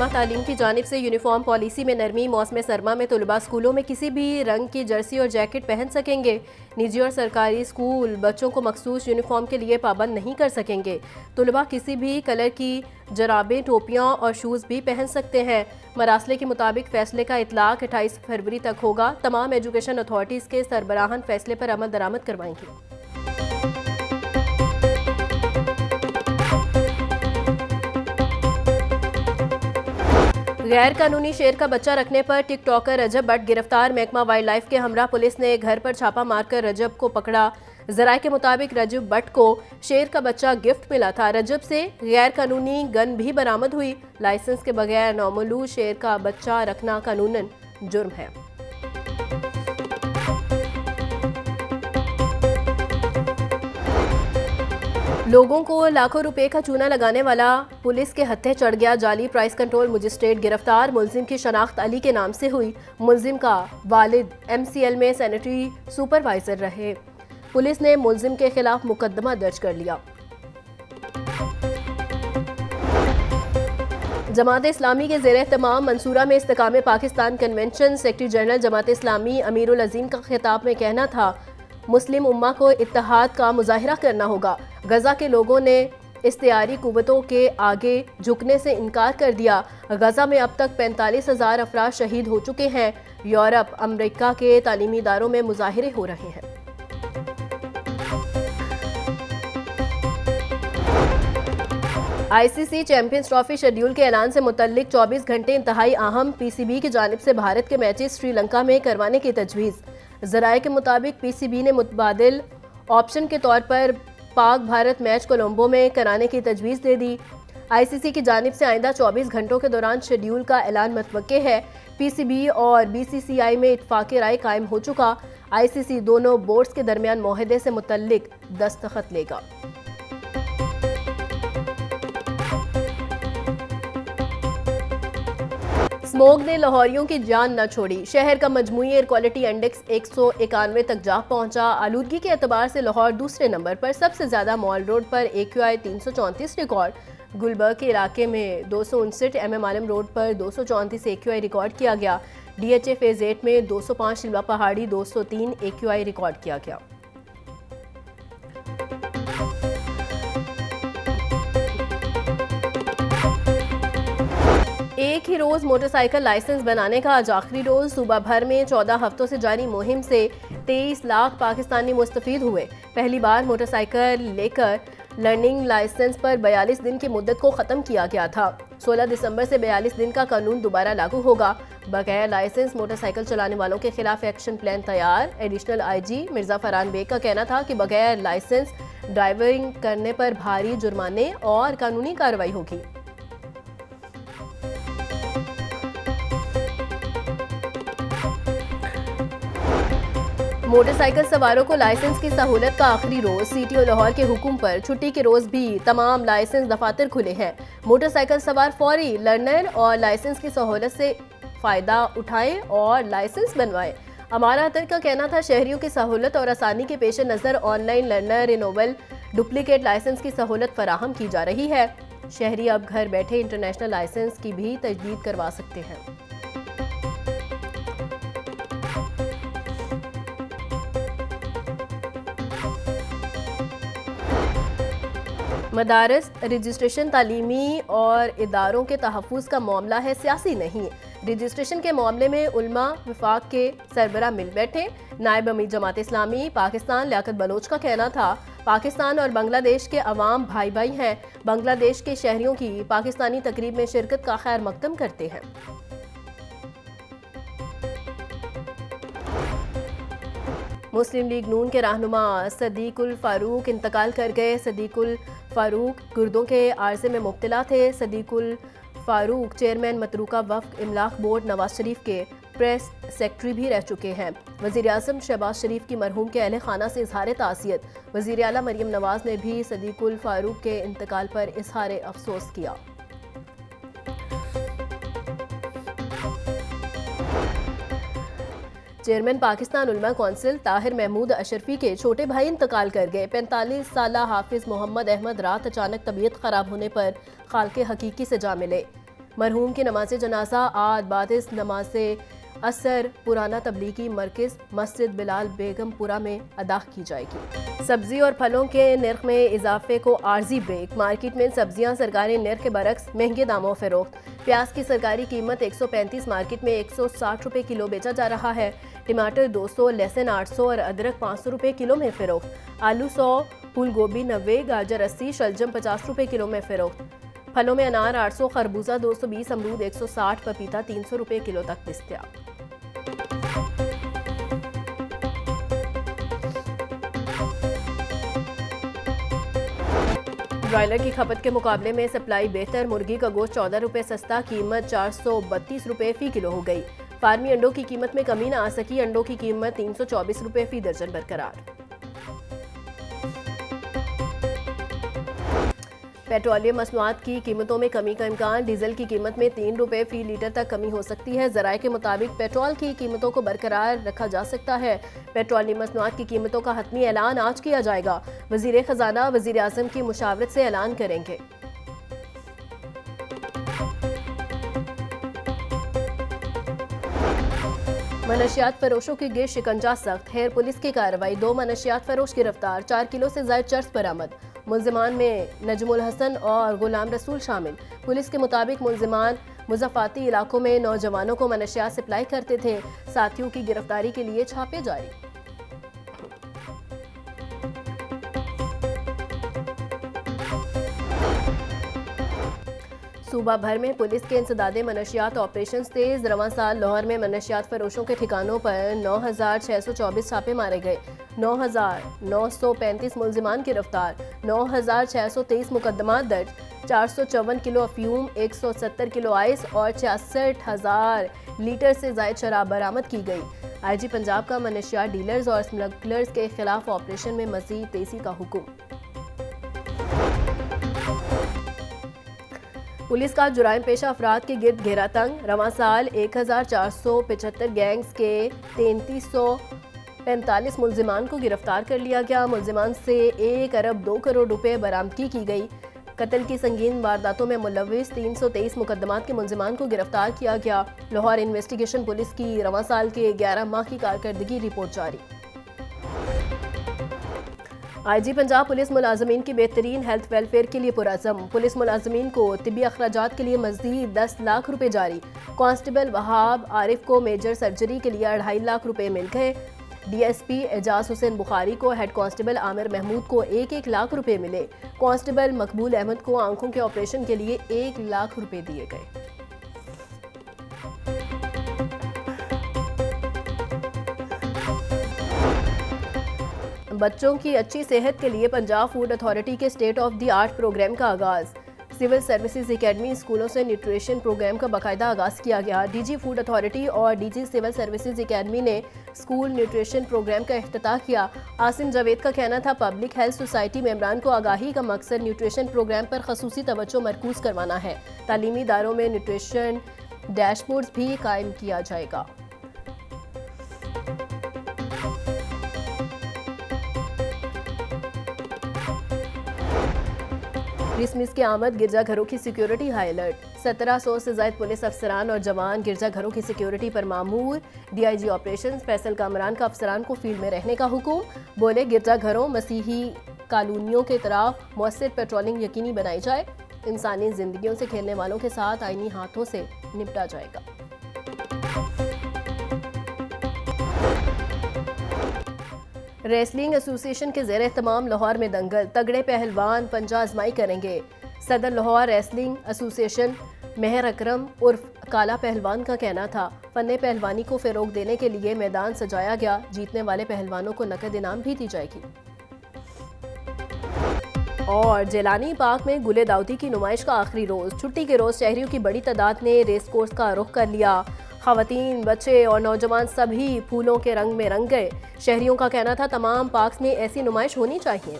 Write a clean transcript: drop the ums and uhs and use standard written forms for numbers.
महकमा तालीम की जानिब से यूनिफॉर्म पॉलिसी में नरमी। मौसम सरमा में तलबा स्कूलों में किसी भी रंग की जर्सी और जैकेट पहन सकेंगे। निजी और सरकारी स्कूल बच्चों को मखसूस यूनिफॉर्म के लिए पाबंद नहीं कर सकेंगे। तलबा किसी भी कलर की जराबें, टोपियाँ और शूज़ भी पहन सकते हैं। मरासले के मुताबिक फैसले का इतलाक 28 फरवरी तक होगा। तमाम एजुकेशन अथॉरिटीज़ के सरबराहान फैसले पर अमल दरामद करवाएंगे। गैर कानूनी शेर का बच्चा रखने पर टिकटॉकर रजब भट्ट गिरफ्तार। महकमा वाइल्ड लाइफ के हमरा पुलिस ने घर पर छापा मारकर रजब को पकड़ा। जराये के मुताबिक रजब भट्ट को शेर का बच्चा गिफ्ट मिला था। रजब से गैर कानूनी गन भी बरामद हुई। लाइसेंस के बगैर नौमलूद शेर का बच्चा रखना कानूनन जुर्म है। लोगों को लाखों रुपए का चूना लगाने वाला पुलिस के हत्थे चढ़ गया। जाली प्राइस कंट्रोल मजिस्ट्रेट गिरफ्तार। मुलजिम की शनाख्त अली के नाम से हुई। मुलजिम का वालिद MCL में सैनिटरी सुपरवाइजर रहे। पुलिस ने मुलजिम के खिलाफ मुकदमा दर्ज कर लिया। जमात इस्लामी के ज़ेर एहतमाम मंसूरा में इस्तेकाम Pakistan convention secretary general Jamaat Islami अमीरुल अज़ीम का खिताब में कहना था, मुस्लिम उम्मा को इत्तेहाद का मुजाहिरा करना होगा। गजा के लोगों ने इख्तियारी कुव्वतों के आगे झुकने से इनकार कर दिया। गजा में अब तक 45,000 अफराद शहीद हो चुके हैं। यूरोप, अमेरिका के तालीमी इदारों में मुजाहिरे हो रहे हैं। ICC चैंपियंस ट्रॉफी शेड्यूल के ऐलान से मुतल्लिक 24 घंटे इंतहाई अहम। PCB की जानिब से भारत के मैचेस श्रीलंका में करवाने की तजवीज़। ज़राए के मुताबिक PCB ने मुतबादिल ऑप्शन के तौर पर पाक भारत मैच कोलंबो में कराने की तजवीज़ दे दी। ICC की जानिब से आइंदा 24 घंटों के दौरान शेड्यूल का ऐलान मुतवक्के है। PCB और BCCI में इत्तफाक़ राय कायम हो चुका। ICC दोनों बोर्ड्स के दरमियान मुआहदे से मुतल्लिक दस्तखत लेगा। स्मोग ने लाहौरियों की जान न छोड़ी। शहर का मजमूई एयर क्वालिटी इंडेक्स 191 तक जा पहुंचा। आलूदगी के एतबार से लाहौर दूसरे नंबर पर। सबसे ज्यादा मॉल रोड पर AQI 334 रिकॉर्ड। गुलबर्ग के इलाके में 259, MM आलम रोड पर 234 AQI रिकॉर्ड किया गया। DHA फेज 8 में 205, शिलवा पहाड़ी 203 AQI रिकॉर्ड किया गया। एक ही रोज़ मोटरसाइकिल लाइसेंस बनाने का आज आखिरी रोज़। सूबा भर में 14 हफ्तों से जारी मुहिम से 23 लाख पाकिस्तानी मुस्तफीद हुए। पहली बार मोटरसाइकिल लेकर लर्निंग लाइसेंस पर 42 दिन की मुद्दत को ख़त्म किया गया था। 16 दिसंबर से 42 दिन का कानून दोबारा लागू होगा। बगैर लाइसेंस मोटरसाइकिल चलाने वालों के खिलाफ एक्शन प्लान तैयार। एडिशनल IG मिर्ज़ा फरहान बेग का कहना था कि बगैर लाइसेंस ड्राइविंग करने पर भारी जुर्माने और कानूनी कार्रवाई होगी। मोटरसाइकिल सवारों को लाइसेंस की सहूलत का आखिरी रोज। CTO लाहौर के हुक्म पर छुट्टी के रोज भी तमाम लाइसेंस दफातर खुले हैं। मोटरसाइकिल सवार फौरी लर्नर और लाइसेंस की सहूलत से फ़ायदा उठाएं और लाइसेंस बनवाएं। हमारा अतर का कहना था, शहरियों की सहूलत और आसानी के पेश नज़र online learner renewal duplicate licence की सहूलत फराहम की जा रही है। शहरी अब घर बैठे इंटरनेशनल लाइसेंस की भी तजदीद करवा सकते हैं। मदारस रजिस्ट्रेशन तालीमी और इदारों के तहफ़्फ़ुज़ का मामला है, सियासी नहीं। रजिस्ट्रेशन के मामले में उलमा वफाक के सरबरा मिल बैठे। नायब अमीर जमात इस्लामी पाकिस्तान लियाकत बलोच का कहना था, पाकिस्तान और बांग्लादेश के अवाम भाई भाई हैं। बांग्लादेश के शहरियों की पाकिस्तानी तकरीब में शिरकत का खैर मकदम करते हैं। मुस्लिम लीग नून के रहनुमा सदीकुल फारूक इंतकाल कर गए। सदीकुल फारूक गुर्दों के आर्जे में मुब्तला थे। सदीकुल फारूक चेयरमैन मतरूका वफ़्क़ इमलाक बोर्ड नवाज शरीफ के प्रेस सेक्रेटरी भी रह चुके हैं। वज़ीर आज़म शहबाज शरीफ की मरहूम के अहले खाना से इजहार ताज़ियत। वज़ीर आला मरियम नवाज ने भी सदीकुल फारूक के इंतकाल पर इजहार अफसोस किया। चेयरमैन पाकिस्तान उलमा कौंसिल ताहिर महमूद अशरफी के छोटे भाई इंतकाल कर गए। 45 साला हाफिज मोहम्मद अहमद रात अचानक तबीयत खराब होने पर खालके हकीकी से जा मिले। मरहूम की नमाज जनाजा आज बादिस नमाज असर पुराना तबलीगी मरकज़ मस्जिद बिलाल बेगमपुरा में अदा की जाएगी। सब्जी और फलों के नर्ख में इजाफे को आर्जी ब्रेक। मार्केट में सब्जियां सरकारी नर्ख के बरक्स महंगे दामों फरोख्त। प्याज की सरकारी कीमत 135, मार्केट में 160 रुपये किलो बेचा जा रहा है। टमाटर 200, लहसुन 800 और अदरक 500 रुपये किलो में फरोख्त। आलू 100, फूल गोभी 90, गाजर 80, शलजम 50 रुपये किलो में फरोख्त। फलों में अनार 800, खरबूजा 220, अमरूद 160, पपीता 300 रुपये किलो तक दस्तयाब। ब्रॉयलर की खपत के मुकाबले में सप्लाई बेहतर। मुर्गी का गोश्त 14 रुपये सस्ता, कीमत 432 रुपये फी किलो हो गई। फार्मी अंडों की कीमत में कमी न आ सकी, अंडों की कीमत 324 रुपये फी दर्जन बरकरार। पेट्रोलियम मसनूआत की कीमतों में कमी का इम्कान। डीजल की कीमत में 3 रुपये फी लीटर तक कमी हो सकती है। ज़राए के मुताबिक पेट्रोल की कीमतों को बरकरार रखा जा सकता है। पेट्रोलियम मसनूआत की कीमतों का हतमी ऐलान आज किया जाएगा। वज़ीर ख़जाना वज़ीर आज़म की मुशावरत से ऐलान करेंगे। मनशियात फरोशों की गिर शिकंजा सख्त। हेयर पुलिस की कार्रवाई, 2 मनशियात फरोश गिरफ्तार, 4 किलो से ज़ायद चर्स बरामद। मुल्जिमान में नजमुल हसन और गुलाम रसूल शामिल। पुलिस के मुताबिक मुल्जिमान मुज़फ़्फ़ाती इलाकों में नौजवानों को मनशियात सप्लाई करते थे। साथियों की गिरफ्तारी के लिए छापे जारी। सूबा भर में पुलिस के इंसदादे मनशियात ऑपरेशन तेज। रवां साल लाहौर में मनशियात फरोशों के ठिकानों पर 9,624 छापे मारे गए। 9,935 मुल्जिमान गिरफ्तार, 9,623 मुकदमा दर्ज, 454 किलो अफ्यूम, 170 किलो आइस और 66,000 लीटर से ज़ायद शराब बरामद की गई। IG पंजाब का मनशियात डीलर्स और स्मगलर्स के खिलाफ ऑपरेशन में मज़ीद तेजी का हुक्म। पुलिस का जुराइम पेशा अफराद के गिर्द घेरा तंग। रवां साल 1,475 गैंग्स के 3,345 मुल्जिमान को गिरफ्तार कर लिया गया। मुल्जिमान से 1 अरब 2 करोड़ रुपए बरामदगी की गई। कत्ल की संगीन वारदातों में मुलव्विस 323 मुकदमात के मुल्जिमान को गिरफ्तार किया गया। लाहौर इन्वेस्टिगेशन पुलिस की रवां साल के 11 माह की कारकर्दगी रिपोर्ट जारी। IG पंजाब पुलिस मुलाजमीन की बेहतरीन हेल्थ वेलफेयर के लिए पुरअज़म। पुलिस मुलाजमीन को तिब्बी अखराजात के लिए मज़ीद 10 लाख रुपए जारी। कांस्टेबल वहाब आरिफ को मेजर सर्जरी के लिए 2.5 लाख रुपए मिल गए। DSP एजाज हुसैन बुखारी को, हेड कांस्टेबल आमिर महमूद को 1-1 लाख रुपए मिले। कांस्टेबल मकबूल अहमद को आंखों के ऑपरेशन के लिए 1 लाख रुपए दिए गए। बच्चों की अच्छी सेहत के लिए पंजाब फूड अथॉरिटी के state of the art programme का आगाज़। सिविल सर्विसेज एकेडमी स्कूलों से न्यूट्रिशन प्रोग्राम का बाकायदा आगाज़ किया गया। DG फूड अथॉरिटी और DG सिविल सर्विसेज एकेडमी ने स्कूल न्यूट्रिशन प्रोग्राम का इफ्तिताह किया। आसिम जावेद का कहना था पब्लिक हेल्थ सोसाइटी मेंबरान को आगाही का मकसद न्यूट्रिशन प्रोग्राम पर खसूसी तवज्जो मरकूज़ करवाना है। तालीमी इदारों में न्यूट्रिशन डैशबोर्ड्स भी कायम किया जाएगा। क्रिसमस की आमद, गिरजाघरों की सिक्योरिटी हाई अलर्ट। 1700 से ज़ायद पुलिस अफसरान और जवान गिरजाघरों की सिक्योरिटी पर मामूर। DIG ऑपरेशन फैसल कामरान का अफसरान को फील्ड में रहने का हुक्म। बोले गिरजाघरों मसीही कॉलोनियों के तरफ मौसर पेट्रोलिंग यकीनी बनाई जाए। इंसानी जिंदगियों से खेलने वालों के साथ आईनी हाथों से निपटा जाएगा। रेसलिंग एसोसिएशन के ज़ेर एहतमाम लाहौर में दंगल, तगड़े पहलवान पंजा आजमाई करेंगे। सदर लाहौर रेसलिंग एसोसिएशन मेहर अकरम उर्फ काला पहलवान का कहना था फन पहलवानी को फ़रोग देने के लिए मैदान सजाया गया। जीतने वाले पहलवानों को नकद इनाम भी दी जाएगी। और जेलानी पार्क में गुले दाऊदी की नुमाइश का आखिरी रोज़। छुट्टी के रोज़ शहरियों की बड़ी तादाद ने रेस कोर्स का रुख कर लिया। ख़वातीन, बच्चे और नौजवान सभी फूलों के रंग में रंग गए। शहरियों का कहना था तमाम पार्क्स में ऐसी नुमाइश होनी चाहिए।